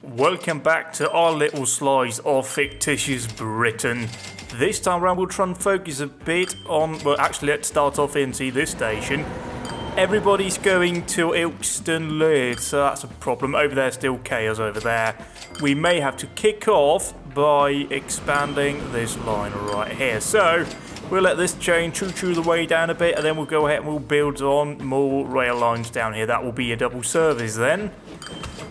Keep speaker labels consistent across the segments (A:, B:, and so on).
A: Welcome back to our little slice of fictitious Britain. This time around we'll try and focus a bit on, well actually let's start off into this station. Everybody's going to Ilkeston Leeds, so that's a problem. Over there still chaos over there. We may have to kick off by expanding this line right here. So we'll let this train choo-choo the way down a bit and then we'll go ahead and we'll build on more rail lines down here. That will be a double service then.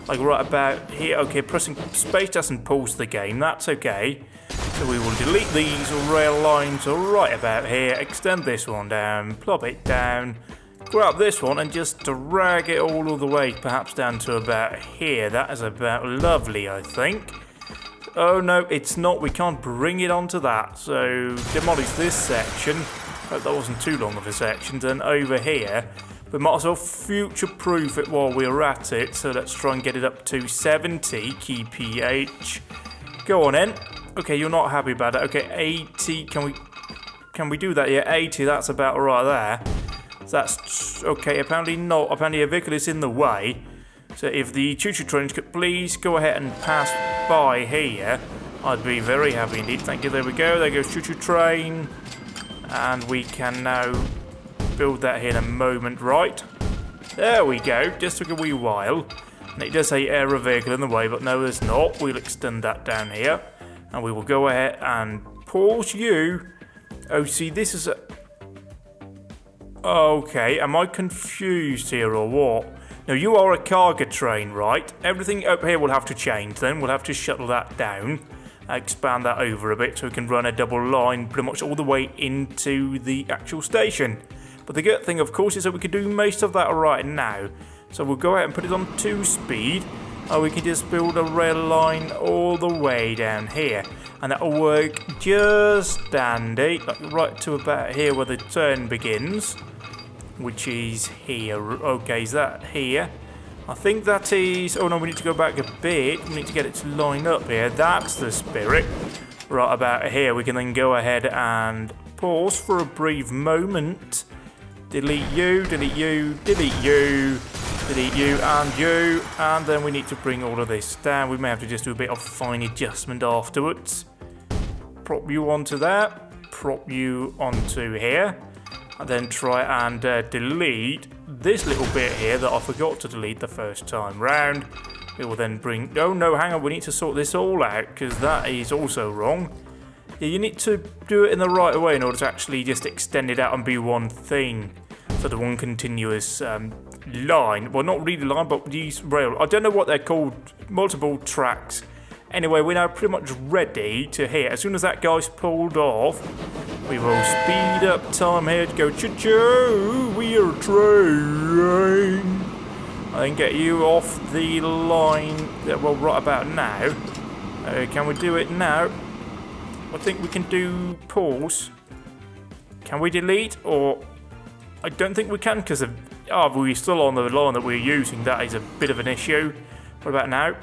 A: Like right about here. Okay, pressing space doesn't pause the game, that's okay. So we will delete these rail lines right about here, extend this one down, plop it down, grab this one and just drag it all the way, perhaps down to about here. That is about lovely, I think. Oh no, it's not, we can't bring it onto that. So demolish this section. Hope that wasn't too long of a section. Then over here, we might as well future-proof it while we're at it. So let's try and get it up to 70 kph. Go on in. Okay, you're not happy about it. Okay, 80. Can we do that? Yeah, 80. That's about right there. So that's okay. Apparently not. Apparently a vehicle is in the way. So if the choo-choo trains could please go ahead and pass by here, I'd be very happy indeed. Thank you. There we go. There goes choo-choo train, and we can now build that here in a moment, right? There we go. Just took a wee while. And it does say error vehicle in the way, but no, there's not. We'll extend that down here. And we will go ahead and pause you. Oh, see, this is a... Okay, am I confused here or what? Now, you are a cargo train, right? Everything up here will have to change then. We'll have to shuttle that down. Expand that over a bit so we can run a double line pretty much all the way into the actual station. But the good thing, of course, is that we can do most of that right now. So we'll go ahead and put it on 2-speed. Or we can just build a rail line all the way down here. And that'll work just dandy. Like right to about here where the turn begins. Which is here. Okay, is that here? I think that is... Oh no, we need to go back a bit. We need to get it to line up here. That's the spirit. Right about here. We can then go ahead and pause for a brief moment. Delete you, delete you, delete you, delete you, and then we need to bring all of this down. We may have to just do a bit of fine adjustment afterwards. Prop you onto that, prop you onto here, and then try and delete this little bit here that I forgot to delete the first time round. We will then bring... Oh no, hang on, we need to sort this all out, because that is also wrong. Yeah, you need to do it in the right way in order to actually just extend it out and be one thing. So the one continuous line, well not really line, but these rail, I don't know what they're called, multiple tracks. Anyway, we're now pretty much ready to hit. As soon as that guy's pulled off, we will speed up time here to go choo-choo, we are a train. I then get you off the line, well right about now. Can we do it now? I think we can do pause. Can we delete or... I don't think we can because of... Oh, we're still on the line that we're using. That is a bit of an issue. What about now?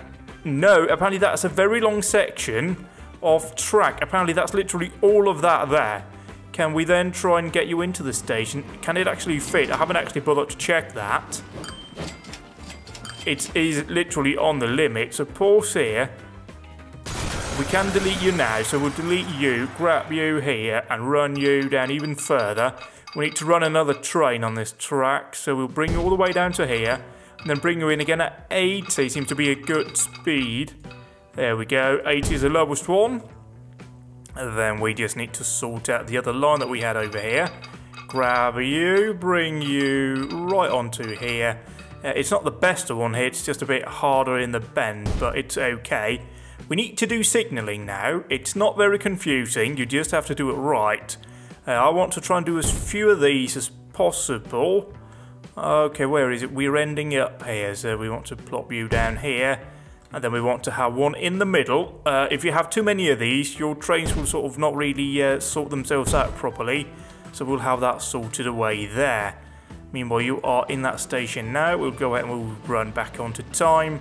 A: No, apparently that's a very long section of track. Apparently that's literally all of that there. Can we then try and get you into the station? Can it actually fit? I haven't actually bothered to check that. It is literally on the limit. So pause here. We can delete you now. So we'll delete you, grab you here and run you down even further. We need to run another train on this track, so we'll bring you all the way down to here, and then bring you in again at 80, seems to be a good speed. There we go, 80 is the lowest one. And then we just need to sort out the other line that we had over here. Grab you, bring you right onto here. It's not the best one here, it's just a bit harder in the bend, but it's okay. We need to do signalling now. It's not very confusing, you just have to do it right. I want to try and do as few of these as possible. Okay, where is it? We're ending up here, so we want to plop you down here. And then we want to have one in the middle. If you have too many of these, your trains will sort of not really sort themselves out properly. So we'll have that sorted away there. Meanwhile, you are in that station now. We'll go ahead and we'll run back onto time.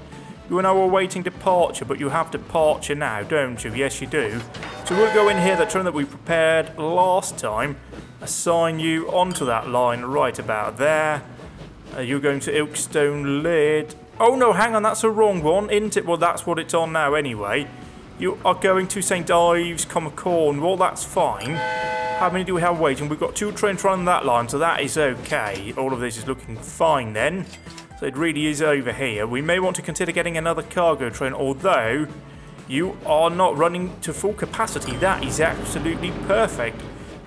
A: You are now awaiting departure, but you have departure now, don't you? Yes, you do. So we'll go in here, the train that we prepared last time, assign you onto that line right about there. You're going to Ilkeston Leeds. Oh no, hang on, that's a wrong one, isn't it? Well, that's what it's on now anyway. You are going to St. Ives, Cornwall, that's fine. How many do we have waiting? We've got 2 trains running that line, so that is okay. All of this is looking fine then. So it really is over here. We may want to consider getting another cargo train, although you are not running to full capacity. That is absolutely perfect.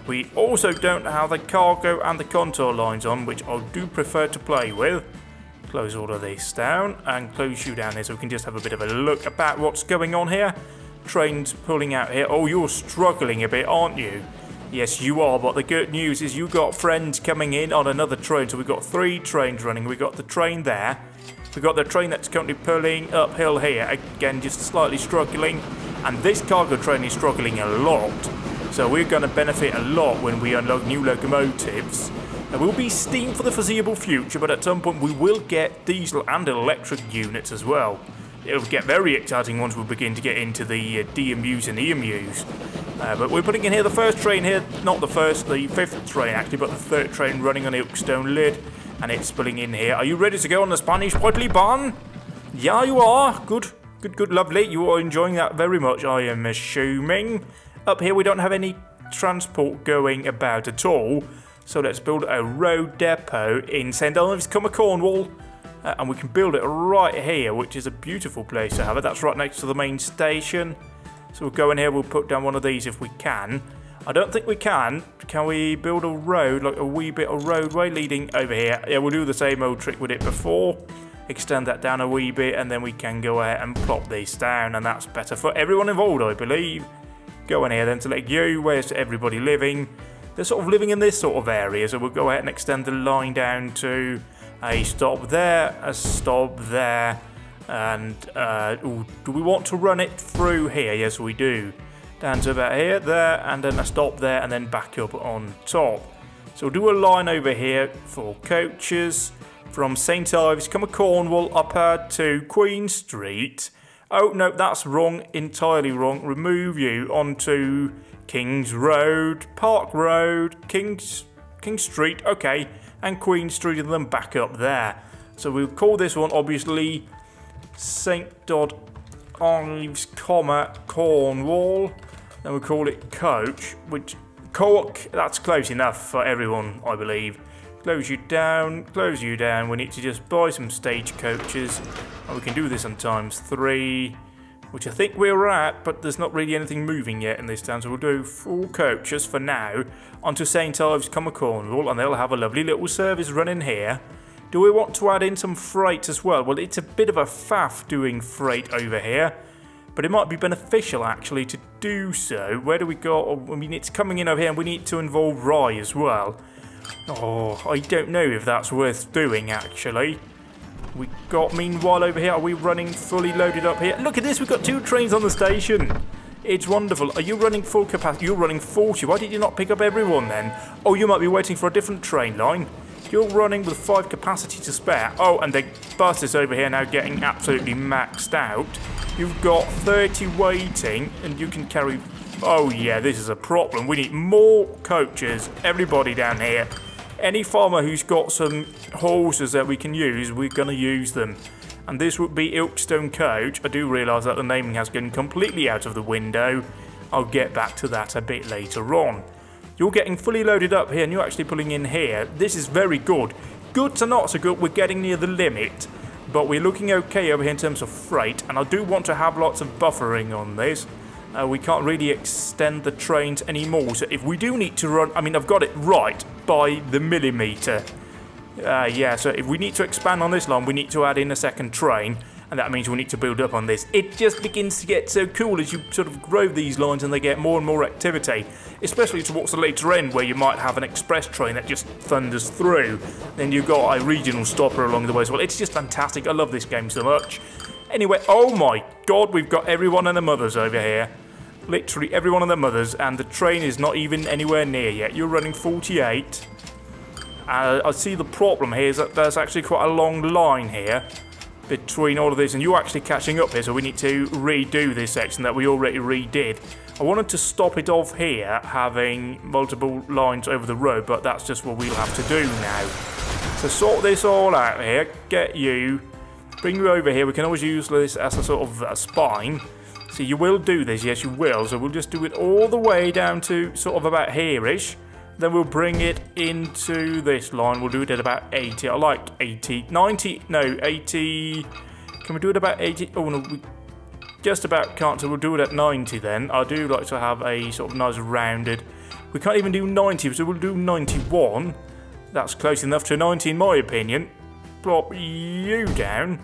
A: We also don't have the cargo and the contour lines on, which I do prefer to play with. Close all of this down and close you down here so we can just have a bit of a look about what's going on here. Trains pulling out here. Oh, you're struggling a bit, aren't you? Yes, you are, but the good news is you got friends coming in on another train. So we've got 3 trains running. We've got the train there. We've got the train that's currently pulling uphill here. Again, just slightly struggling. And this cargo train is struggling a lot. So we're going to benefit a lot when we unlock new locomotives. There will be steam for the foreseeable future, but at some point we will get diesel and electric units as well. It'll get very exciting once we begin to get into the DMUs and EMUs. But we're putting in here the first train here, not the first, the 5th train actually, but the 3rd train running on the Ilkstone lid. And it's pulling in here. Are you ready to go on the Spanish Whiteley Barn? Yeah, you are. Good, lovely. You are enjoying that very much, I am assuming. Up here we don't have any transport going about at all. So let's build a road depot in St. Ives, Cornwall. And we can build it right here, which is a beautiful place to have it. That's right next to the main station. So we'll go in here, we'll put down one of these if we can. I don't think we can. Can we build a road, like a wee bit of roadway leading over here? Yeah, we'll do the same old trick with it before. Extend that down a wee bit, and then we can go ahead and plop this down. And that's better for everyone involved, I believe. Go in here then to let you, where's everybody living? They're sort of living in this sort of area, so we'll go ahead and extend the line down to a stop there, and ooh, do we want to run it through here? Yes, we do. Down to about here, there, and then a stop there, and then back up on top. So we'll do a line over here for coaches from St. Ives, Cornwall, up to Queen Street. Oh, no, that's wrong, entirely wrong. Remove you onto King's Road, Park Road, King Street, okay, and Queen Street, and then back up there. So we'll call this one, obviously, St. Ives, Cornwall. Then we'll call it Coach, which, that's close enough for everyone, I believe. Close you down, we need to just buy some stagecoaches, and we can do this on ×3, which I think we're at, but there's not really anything moving yet in this town, so we'll do 4 coaches for now, onto St. Ives, Cornwall, and they'll have a lovely little service running here. Do we want to add in some freight as well? Well, it's a bit of a faff doing freight over here, but it might be beneficial actually to do so. Where do we go? I mean, it's coming in over here, and we need to involve Rye as well. Oh, I don't know if that's worth doing actually. We got, meanwhile, over here, are we running fully loaded up here? Look at this, we've got 2 trains on the station. It's wonderful. Are you running full capacity? You're running 40. Why did you not pick up everyone then? Oh, you might be waiting for a different train line. You're running with 5 capacity to spare. Oh, and the bus is over here now getting absolutely maxed out. You've got 30 waiting, and you can carry... Oh, yeah, this is a problem. We need more coaches. Everybody down here. Any farmer who's got some horses that we can use, we're going to use them. And this would be Ilkstone Coach. I do realise that the naming has gone completely out of the window. I'll get back to that a bit later on. You're getting fully loaded up here, and you're actually pulling in here. This is very good. Good to not so good. We're getting near the limit. But we're looking okay over here in terms of freight. And I do want to have lots of buffering on this. We can't really extend the trains anymore. So if we do need to run... I mean, I've got it right by the millimetre. Yeah, so if we need to expand on this line, we need to add in a second train. And that means we need to build up on this. It just begins to get so cool as you sort of grow these lines and they get more and more activity. Especially towards the later end where you might have an express train that just thunders through. Then you've got a regional stopper along the way as well. It's just fantastic. I love this game so much. Anyway, oh my god, we've got everyone and their mothers over here. Literally everyone and their mothers, and the train is not even anywhere near yet. You're running 48. I see the problem here is that there's actually quite a long line here between all of this, and you're actually catching up here, so we need to redo this section that we already redid. I wanted to stop it off here, having multiple lines over the road, but that's just what we'll have to do now. So sort this all out here, get you bring you over here. We can always use this as a sort of a spine. So you will do this, yes you will. So we'll just do it all the way down to sort of about here-ish. Then we'll bring it into this line. We'll do it at about 80. I like 80. 90, no, 80. Can we do it about 80? Oh no, we just about can't, so we'll do it at 90 then. I do like to have a sort of nice rounded. We can't even do 90, so we'll do 91. That's close enough to 90 in my opinion. Plop you down.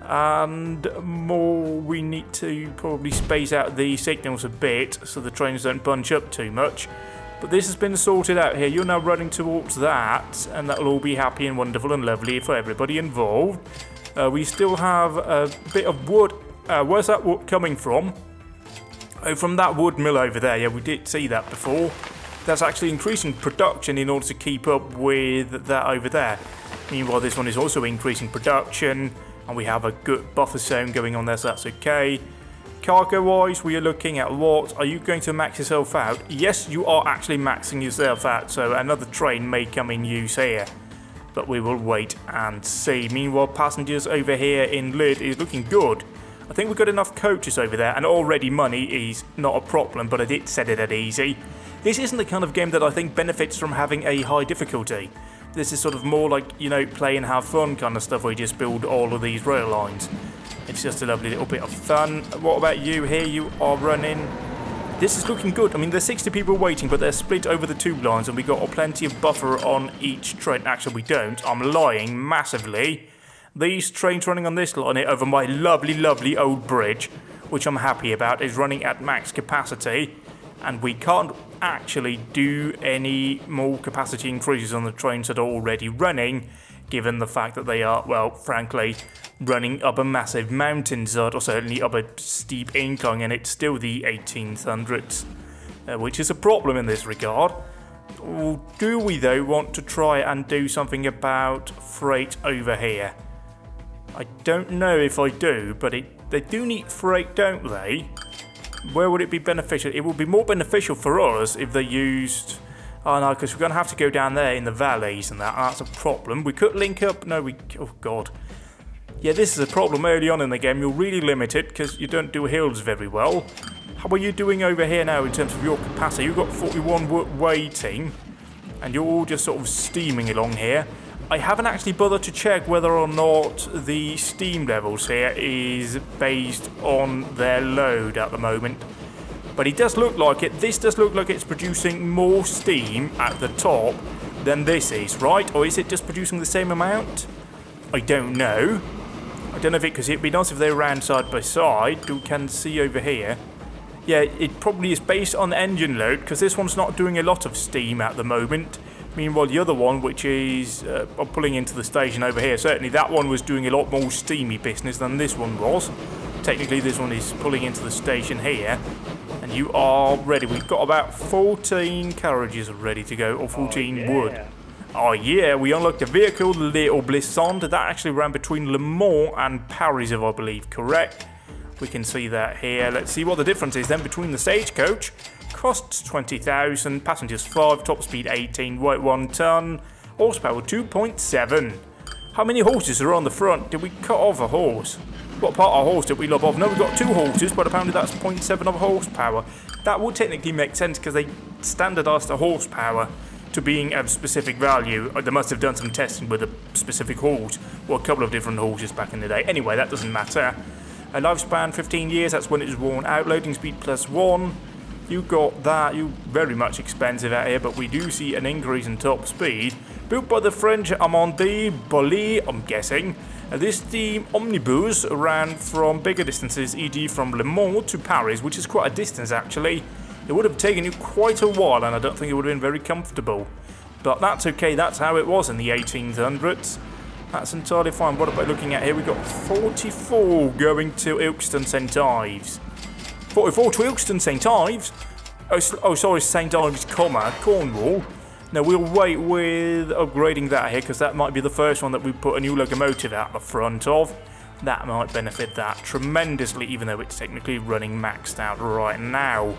A: And more, we need to probably space out the signals a bit so the trains don't bunch up too much. But this has been sorted out here. You're now running towards that, and that'll all be happy and wonderful and lovely for everybody involved. We still have a bit of wood. Where's that wood coming from? Oh, from that wood mill over there. Yeah, we did see that before. That's actually increasing production in order to keep up with that over there. Meanwhile, this one is also increasing production. And we have a good buffer zone going on there, so that's okay. Cargo-wise, we are looking at what? Are you going to max yourself out? Yes, you are actually maxing yourself out, so another train may come in use here. But we will wait and see. Meanwhile, passengers over here in Lid is looking good. I think we've got enough coaches over there, and already money is not a problem, but I did set it at easy. This isn't the kind of game that I think benefits from having a high difficulty. This is sort of more like, you know, play and have fun kind of stuff where you just build all of these rail lines. It's just a lovely little bit of fun. What about you here? You are running. This is looking good. I mean, there's 60 people waiting, but they're split over the two lines, and we got plenty of buffer on each train. Actually, we don't. I'm lying massively. These trains running on this line here over my lovely, lovely old bridge, which I'm happy about, is running at max capacity. And we can't actually do any more capacity increases on the trains that are already running, given the fact that they are, well, frankly, running up a massive mountainside, or certainly up a steep incline, and it's still the 1800s, which is a problem in this regard. Or do we, though, want to try and do something about freight over here? I don't know if I do, but they do need freight, don't they? Where would it be beneficial? It would be more beneficial for us if they used... Oh no, because we're going to have to go down there in the valleys and that's a problem. We could link up... No, we... Oh god. Yeah, this is a problem early on in the game. You're really limited because you don't do hills very well. How are you doing over here now in terms of your capacity? You've got 41 waiting, and you're all just sort of steaming along here. I haven't actually bothered to check whether or not the steam levels here is based on their load at the moment. But it does look like it. This does look like it's producing more steam at the top than this is, right? Or is it just producing the same amount? I don't know. I don't know if it, because it'd be nice if they ran side by side. You can see over here. Yeah, it probably is based on engine load, because this one's not doing a lot of steam at the moment. Meanwhile, the other one, which is pulling into the station over here, certainly that one was doing a lot more steamy business than this one was. Technically, this one is pulling into the station here. And you are ready. We've got about 14 carriages ready to go, or 14 wood. Oh yeah, we unlocked a vehicle, the Little Blissant. That actually ran between Le Mans and Paris, if I believe correct. We can see that here. Let's see what the difference is then between the stagecoach. Costs 20,000, passengers 5, top speed 18, weight 1 ton, horsepower 2.7. How many horses are on the front? Did we cut off a horse? What part of a horse did we lop off? No, we've got 2 horses, but apparently that's 0.7 of horsepower. That would technically make sense because they standardised the horsepower to being a specific value. They must have done some testing with a specific horse, or a couple of different horses back in the day. Anyway, that doesn't matter. A lifespan 15 years, that's when it was worn out. Loading speed +1. You got that. You very much expensive out here, but we do see an increase in top speed. Built by the French Amandie Bolly, I'm guessing. This steam omnibus ran from bigger distances, e.g. from Le Mans to Paris, which is quite a distance actually. It would have taken you quite a while, and I don't think it would have been very comfortable. But that's okay, that's how it was in the 1800s. That's entirely fine. What about looking at here? We've got 44 going to Ilkeston St Ives. 44 to Ilkeston St Ives? Oh, sorry, St Ives, Cornwall. Now, we'll wait with upgrading that here, because that might be the first one that we put a new locomotive out the front of. That might benefit that tremendously, even though it's technically running maxed out right now.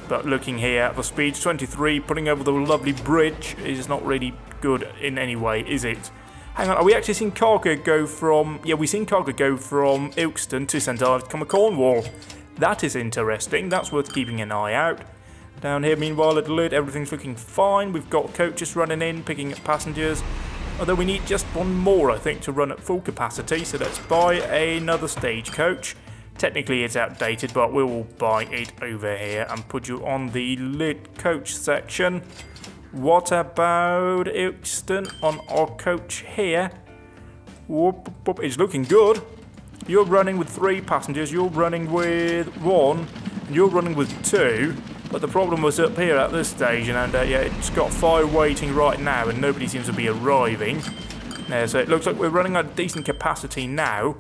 A: But looking here, the speed's 23, putting over the lovely bridge is not really good in any way, is it? Hang on, are we actually seeing cargo go from... Yeah, we've seen cargo go from Ilkeston to St Ives to Cornwall. That is interesting. That's worth keeping an eye out. Down here, meanwhile, at the lid, everything's looking fine. We've got coaches running in, picking up passengers. Although we need just one more, I think, to run at full capacity. So let's buy another stagecoach. Technically, it's outdated, but we will buy it over here and put you on the lid coach section. What about Ilkeston on our coach here? Whoop, whoop, it's looking good. You're running with 3 passengers, you're running with 1, and you're running with 2. But the problem was up here at this station, and yeah, it's got 5 waiting right now, and nobody seems to be arriving. So it looks like we're running at a decent capacity now.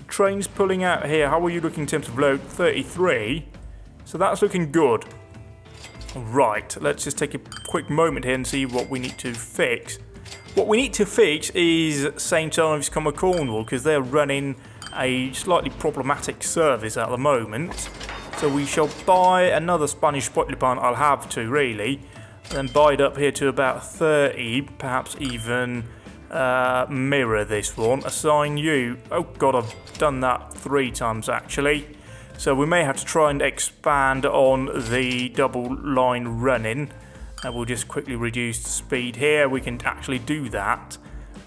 A: Train's pulling out here. How are you looking in terms of load? 33. So that's looking good. Right, let's just take a quick moment here and see what we need to fix. What we need to fix is St Ives, Cornwall, because they're running a slightly problematic service at the moment. So we shall buy another Spanish spoiler plant. I'll have to, really. And then buy it up here to about 30, perhaps even mirror this one. Assign you. Oh god, I've done that 3 times actually. So we may have to try and expand on the double line running. And we'll just quickly reduce the speed here. We can actually do that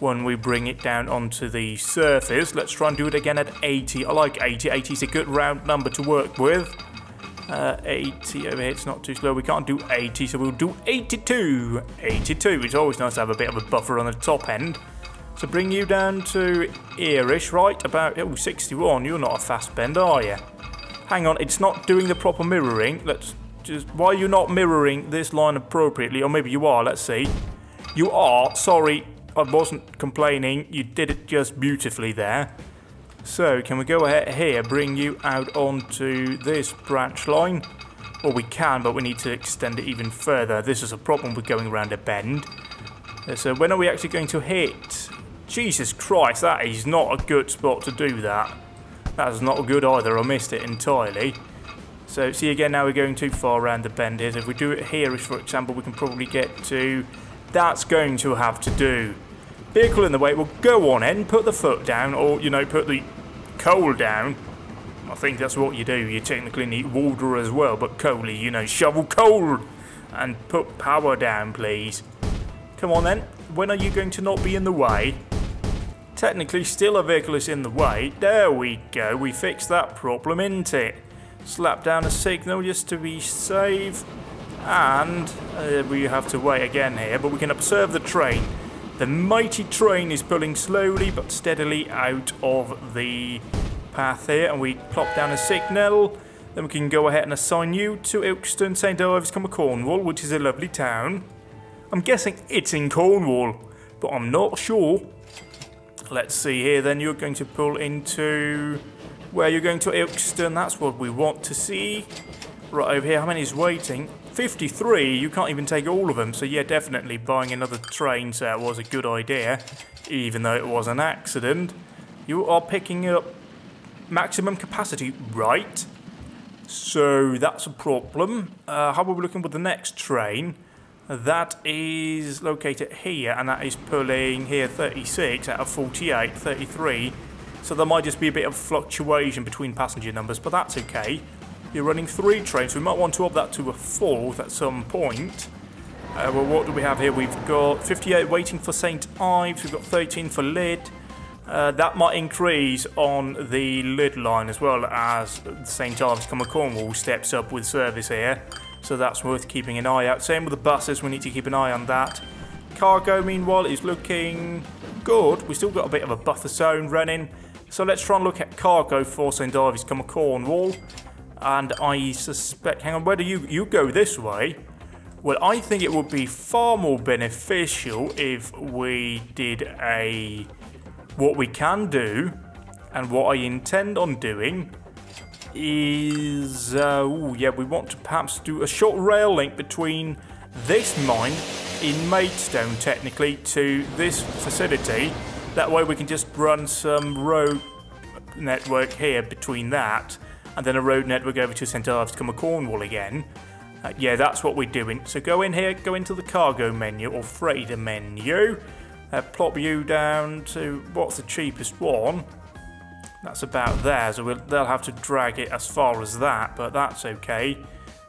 A: when we bring it down onto the surface. Let's try and do it again at 80. I like 80. 80 is a good round number to work with. 80 over here, it's not too slow. We can't do 80, so we'll do 82. 82. It's always nice to have a bit of a buffer on the top end. So bring you down to here-ish, right? About 61. You're not a fast bend, are you? Hang on, it's not doing the proper mirroring. Let's just... Why are you not mirroring this line appropriately? Or maybe you are, let's see. You are. Sorry, I wasn't complaining. You did it just beautifully there. So, can we go ahead here, bring you out onto this branch line? Well, we can, but we need to extend it even further. This is a problem with going around a bend. So, when are we actually going to hit? Jesus Christ, that is not a good spot to do that. That is not good either. I missed it entirely. So, see again, now we're going too far around the bend here. So, if we do it here, for example, we can probably get to... That's going to have to do. Vehicle in the way, well, go on in, put the foot down, or, you know, put the coal down. I think that's what you do. You technically need water as well, but coaly, you know, shovel coal and put power down, please. Come on then. When are you going to not be in the way? Technically, still a vehicle is in the way. There we go. We fixed that problem, isn't it? Slap down a signal just to be safe. And we have to wait again here, but we can observe the train. The mighty train is pulling slowly but steadily out of the path here, and we plop down a signal. Then we can go ahead and assign you to Ilkeston, St Ives, Cornwall, which is a lovely town. I'm guessing it's in Cornwall, but I'm not sure. Let's see here, then you're going to pull into... Where you're going to Ilkeston, that's what we want to see. Right over here, how many is waiting? 53, you can't even take all of them, so yeah, definitely buying another train set was a good idea, even though it was an accident. You are picking up maximum capacity, right? So that's a problem. How are we looking with the next train? That is located here, and that is pulling here 36 out of 48, 33. So there might just be a bit of fluctuation between passenger numbers, but that's okay. You're running 3 trains, so we might want to up that to a 4th at some point. Well, what do we have here? We've got 58 waiting for St Ives, we've got 13 for Lid. That might increase on the Lid line as well as St Ives, Cornwall steps up with service here. So that's worth keeping an eye out. Same with the buses, we need to keep an eye on that. Cargo, meanwhile, is looking good. We've still got a bit of a buffer zone running. So let's try and look at cargo for St Ives, Cornwall. And I suspect... Hang on, where do you go this way? Well, I think it would be far more beneficial if we did a... What we can do, and what I intend on doing, is... yeah, we want to perhaps do a short rail link between this mine in Maidstone, technically, to this facility. That way we can just run some road network here between that, and then a road network over to St Ives, Cornwall again. Yeah, that's what we're doing. So go in here, go into the cargo menu or freighter menu. Plop you down to what's the cheapest one. That's about there, so they'll have to drag it as far as that, but that's okay.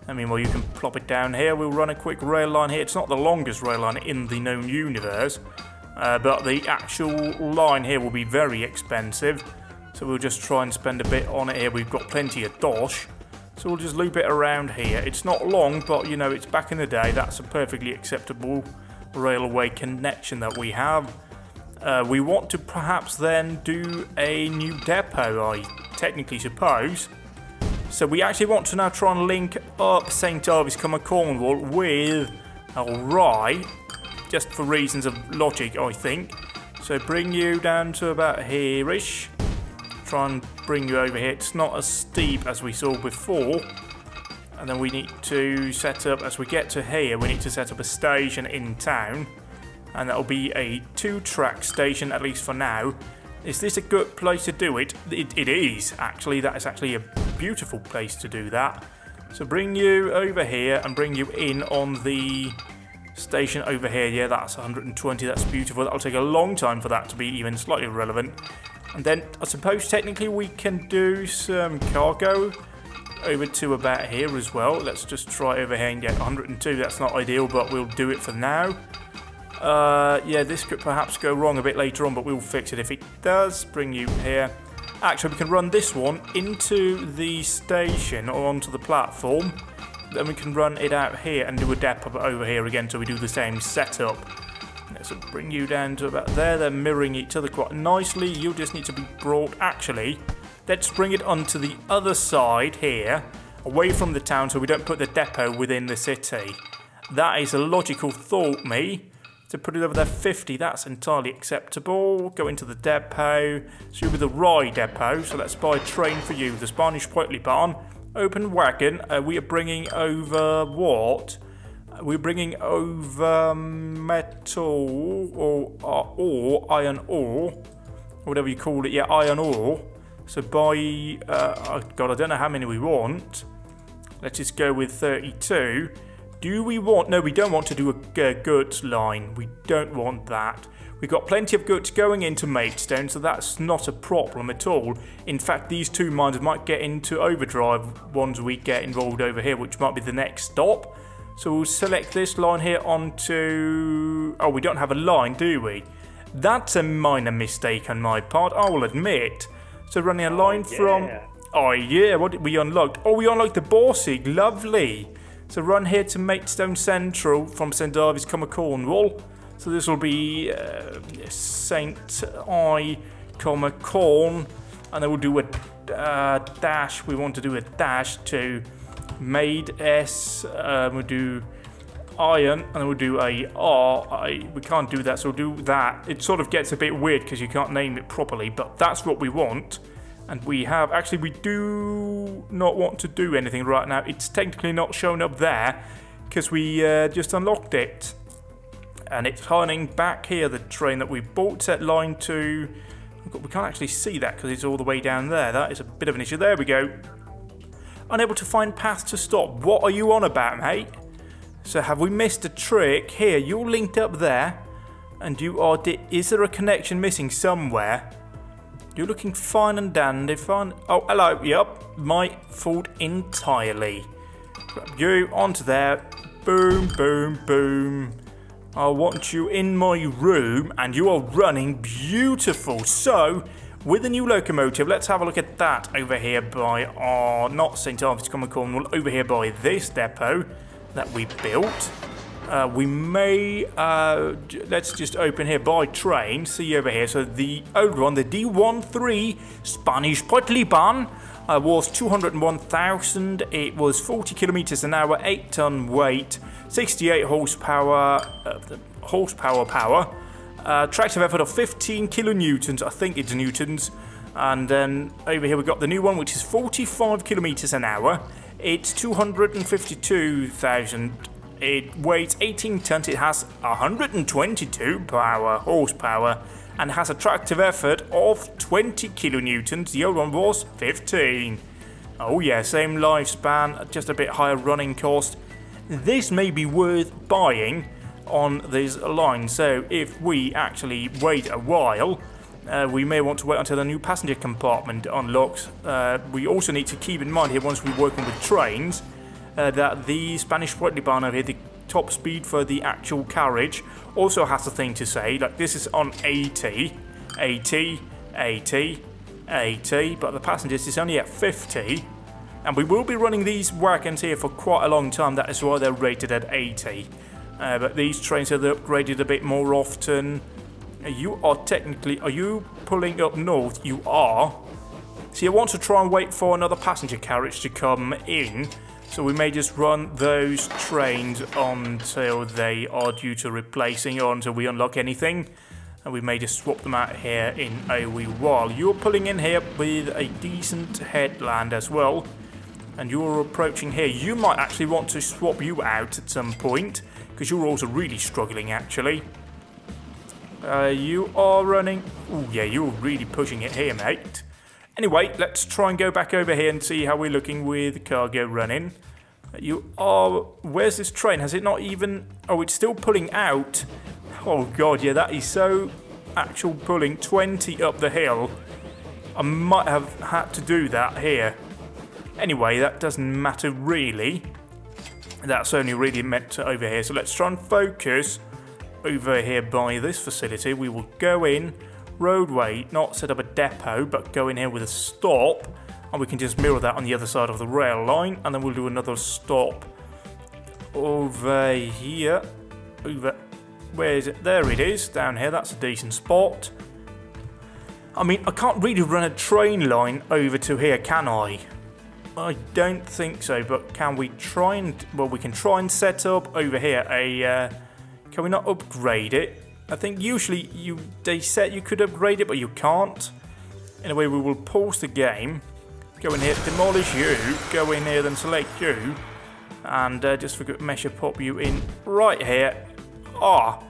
A: I mean, well, you can plop it down here. We'll run a quick rail line here. It's not the longest rail line in the known universe, but the actual line here will be very expensive. So we'll just try and spend a bit on it here. We've got plenty of dosh. So we'll just loop it around here. It's not long, but you know, it's back in the day. That's a perfectly acceptable railway connection that we have. We want to perhaps then do a new depot, I technically suppose. So we actually want to now try and link up St. Ives, Cornwall with Rye, just for reasons of logic, I think. So bring you down to about here-ish. Try and bring you over here. It's not as steep as we saw before. And then we need to set up, as we get to here, we need to set up a station in town. And that'll be a 2-track station, at least for now. Is this a good place to do it? It is, actually. That is actually a beautiful place to do that. So bring you over here and bring you in on the station over here. Yeah, that's 120. That's beautiful. That'll take a long time for that to be even slightly relevant. And then I suppose technically we can do some cargo over to about here as well. Let's just try over here and get 102. That's not ideal, but we'll do it for now. Yeah, this could perhaps go wrong a bit later on, but we'll fix it if it does. Bring you here. Actually, we can run this one into the station or onto the platform. Then we can run it out here and do a depot over here again, so we do the same setup. So bring you down to about there. They're mirroring each other quite nicely. You'll just need to be brought... Actually, let's bring it onto the other side here, away from the town, so we don't put the depot within the city. That is a logical thought, me. To put it over there, 50, that's entirely acceptable. Go into the depot. So you'll be the Rye depot. So let's buy a train for you. The Spanish Poitly barn. Open wagon. We are bringing over what? We're bringing over metal or iron ore. Whatever you call it. Yeah, iron ore. So buy... oh God, I don't know how many we want. Let's just go with 32. Do we want... No, we don't want to do a goods line. We don't want that. We've got plenty of goods going into Maidstone, so that's not a problem at all. In fact, these two mines might get into overdrive once we get involved over here, which might be the next stop. So we'll select this line here onto... Oh, we don't have a line, do we? That's a minor mistake on my part, I will admit. So running a line from... Oh, yeah, what did we unlock? Oh, we unlocked the Borsig, lovely. So run here to Maidstone Central from St. Ives, Cornwall. So this will be St. I, Corn, and then we'll do a dash. We want to do a dash to Maid S. We'll do iron, and then we'll do a R. We can't do that, so we'll do that. It sort of gets a bit weird because you can't name it properly, but that's what we want. And we have, actually we do not want to do anything right now. It's technically not showing up there because we just unlocked it. And it's turning back here, the train that we bought, set line to... We can't actually see that because it's all the way down there. That is a bit of an issue. There we go. Unable to find path to stop. What are you on about, mate? So have we missed a trick? Here, you're linked up there. And you are... Is there a connection missing somewhere? You're looking fine and dandy, fine. Oh, hello, yep. My fault entirely. Grab you onto there. Boom, boom, boom. I want you in my room, and you are running beautiful. So, with the new locomotive, let's have a look at that over here by our, not St. Ives, Cornwall, over here by this depot that we built. We may, let's just open here by train, see over here. So the old one, the D13 Spanish Poitly barn, was 201,000. It was 40 kilometers an hour, 8-ton weight, 68 horsepower, tractive effort of 15 kilonewtons. I think it's newtons. And then over here we've got the new one, which is 45 kilometers an hour. It's 252,000. It weighs 18 tons, it has 122 horsepower, and has a tractive effort of 20 kilonewtons. The old one was 15. Oh yeah, same lifespan, just a bit higher running cost. This may be worth buying. on this line. So if we actually wait a while, we may want to wait until the new passenger compartment unlocks. We also need to keep in mind here, once we're working with trains, that the Spanish Autobahn over here, the top speed for the actual carriage, also has a thing to say. Like, this is on 80, 80, 80, 80, but the passengers is only at 50. And we will be running these wagons here for quite a long time. That is why they're rated at 80. But these trains are upgraded a bit more often. You are technically... Are you pulling up north? You are. So you want to try and wait for another passenger carriage to come in. So we may just run those trains until they are due to replacing or until we unlock anything. And we may just swap them out here in a wee while. You're pulling in here with a decent headland as well. And you're approaching here. You might actually want to swap you out at some point, because you're also really struggling actually. You are running... Oh yeah, you're really pushing it here, mate. Anyway, let's try and go back over here and see how we're looking with cargo running. You are... Where's this train? Has it not even... Oh, it's still pulling out. Oh god, yeah, that is so... Actual pulling 20 up the hill. I might have had to do that here. Anyway, that doesn't matter really. That's only really meant to over here. So let's try and focus over here by this facility. We will go in, roadway, not set up a depot, but go in here with a stop. And we can just mirror that on the other side of the rail line. And then we'll do another stop over here. Over, where is it? There it is, down here. That's a decent spot. I mean, I can't really run a train line over to here, can I? I don't think so, but can we try and... Well, we can try and set up over here a... can we not upgrade it? I think usually they said you could upgrade it, but you can't. Anyway, we will pause the game. Go in here, demolish you. Go in here, then select you. And just for good measure, pop you in right here. Ah,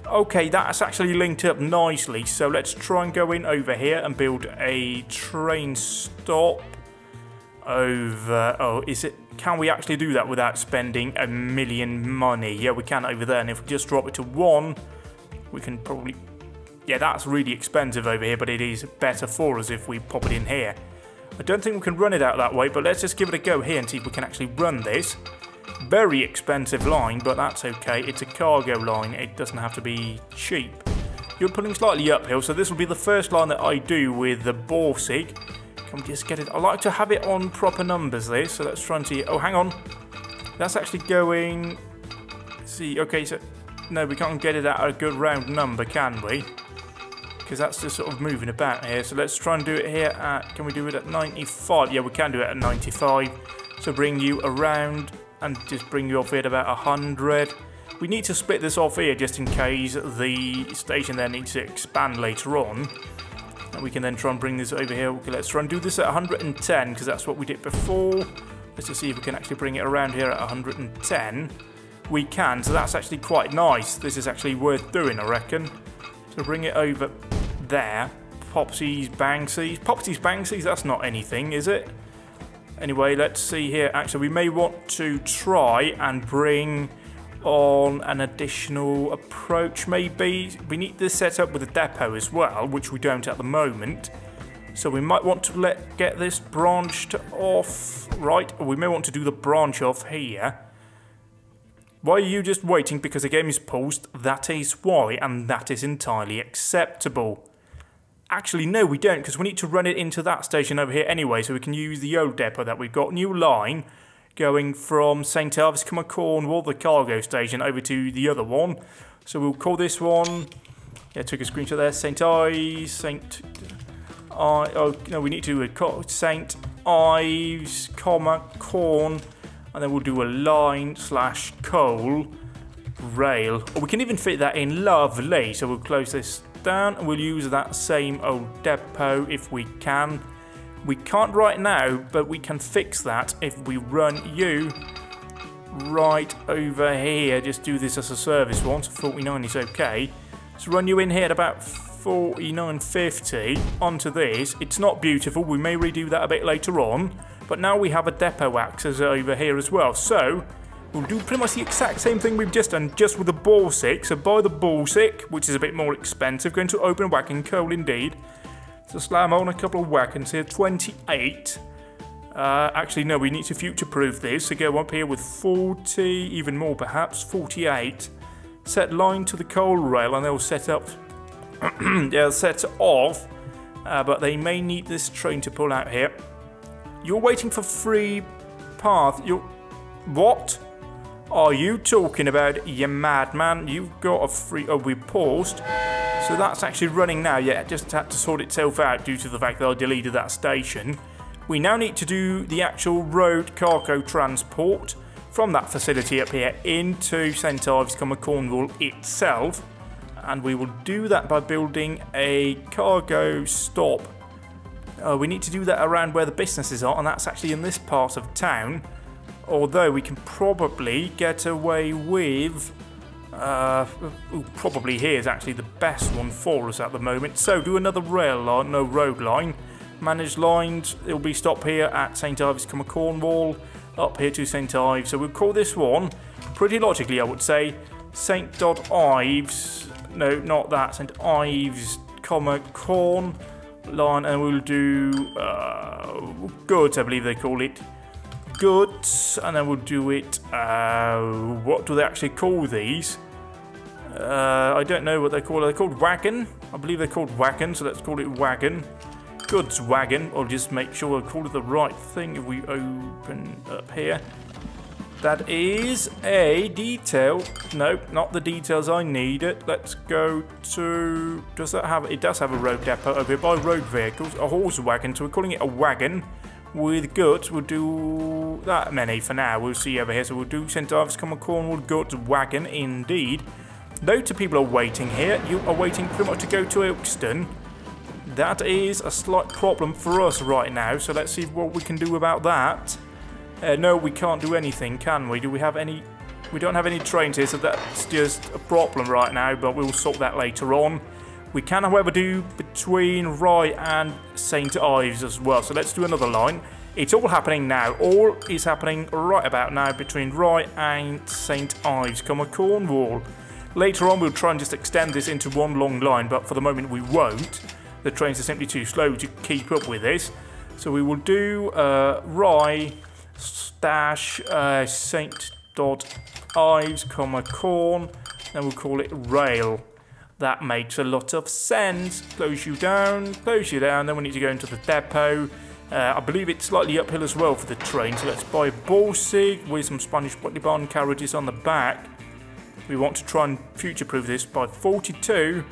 A: okay, that's actually linked up nicely. So let's try and go in over here and build a train stop. Over... Oh, is it... Can we actually do that without spending a million money? Yeah, we can over there. And if we just drop it to 1, we can probably... Yeah, that's really expensive over here, but it is better for us if we pop it in here. I don't think we can run it out that way, but let's just give it a go here and see if we can actually run this. Very expensive line, but that's okay. It's a cargo line. It doesn't have to be cheap. You're pulling slightly uphill, so this will be the first line that I do with the Borsig. Can we just get it? I like to have it on proper numbers, this, so let's try and see. Oh, hang on. That's actually going... Let's see, okay, so... No, we can't get it at a good round number, can we? Because that's just sort of moving about here. So let's try and do it here at... Can we do it at 95? Yeah, we can do it at 95. So bring you around and just bring you off here at about 100. We need to split this off here just in case the station there needs to expand later on. And we can then try and bring this over here. Okay, let's try and do this at 110 because that's what we did before. Let's just see if we can actually bring it around here at 110. We can, so that's actually quite nice. This is actually worth doing, I reckon. So bring it over there. Popsies, Bangsies. Popsies, Bangsies, that's not anything, is it? Anyway, let's see here. Actually, we may want to try and bring on an additional approach, maybe. We need this set up with a depot as well, which we don't at the moment. So we might want to get this branched off, right? Or we may want to do the branch off here. Why are you just waiting? Because the game is paused. That is why, and that is entirely acceptable. Actually, no, we don't, because we need to run it into that station over here anyway, so we can use the old depot that we've got. New line going from St. Ives, Cornwall, the cargo station, over to the other one. So we'll call this one... Yeah, took a screenshot there. St. Ives, oh, no, we need to do a St. Ives, Corn, and then we'll do a line / coal rail. Or we can even fit that in. Lovely. So we'll close this down and we'll use that same old depot if we can. We can't right now, but we can fix that if we run you right over here. Just do this as a service one, so 49 is okay. So run you in here at about 49.50 onto this. It's not beautiful, we may redo that a bit later on, but now we have a depot access over here as well. So We'll do pretty much the exact same thing we've just done, just with the Borsick. So buy the Borsick, which is a bit more expensive. Going to open wagon coal indeed. So slam on a couple of wagons here. 28. Actually, no, we need to future-proof this. So go up here with 40, even more perhaps, 48. Set line to the coal rail and they'll set up, they'll set off. But they may need this train to pull out here. You're waiting for free path. What are you talking about, you madman? You've got a free... Oh, we paused. So that's actually running now. Yeah, it just had to sort itself out due to the fact that I deleted that station. We now need to do the actual road cargo transport from that facility up here into St Ives, Cornwall itself. And we will do that by building a cargo stop. We need to do that around where the businesses are, and that's actually in this part of town. Although we can probably get away with... probably here is actually the best one for us at the moment. So do another rail line, no road line. Managed lines, it'll be stop here at St Ives, Cornwall, up here to St Ives. So we'll call this one, pretty logically I would say, St. Ives, no, not that, St Ives, Corn line, and we'll do goods, I believe they call it. Goods, and then we'll do it, what do they actually call these? I don't know what they call it. They're called wagon. I believe they're called wagon, so let's call it wagon. Goods wagon. I'll just make sure I call it the right thing if we open up here. That is a detail. No, not the details I need it. Let's go to... Does that have... It does have a road depot over here by road vehicles. A horse wagon, so we're calling it a wagon. With goods, we'll do that many for now. We'll see over here. So we'll do St Ives, Cornwall, goods wagon indeed. Loads of people are waiting here. You are waiting pretty much to go to Ilkeston. That is a slight problem for us right now. So let's see what we can do about that. No, we can't do anything, can we? Do we have any... We don't have any trains here, so that's just a problem right now. But we'll sort that later on. We can, however, do between Rye and St Ives as well. So let's do another line. It's all happening now. All is happening right about now between Rye and St Ives, Cornwall. Later on, we'll try and just extend this into one long line, but for the moment we won't. The trains are simply too slow to keep up with this. So we will do Rye Stash St Ives, Corn, then we'll call it Rail. That makes a lot of sense. Close you down, then we need to go into the depot. I believe it's slightly uphill as well for the train, so let's buy a Borsick with some Spanish barn carriages on the back. We want to try and future-proof this by 42.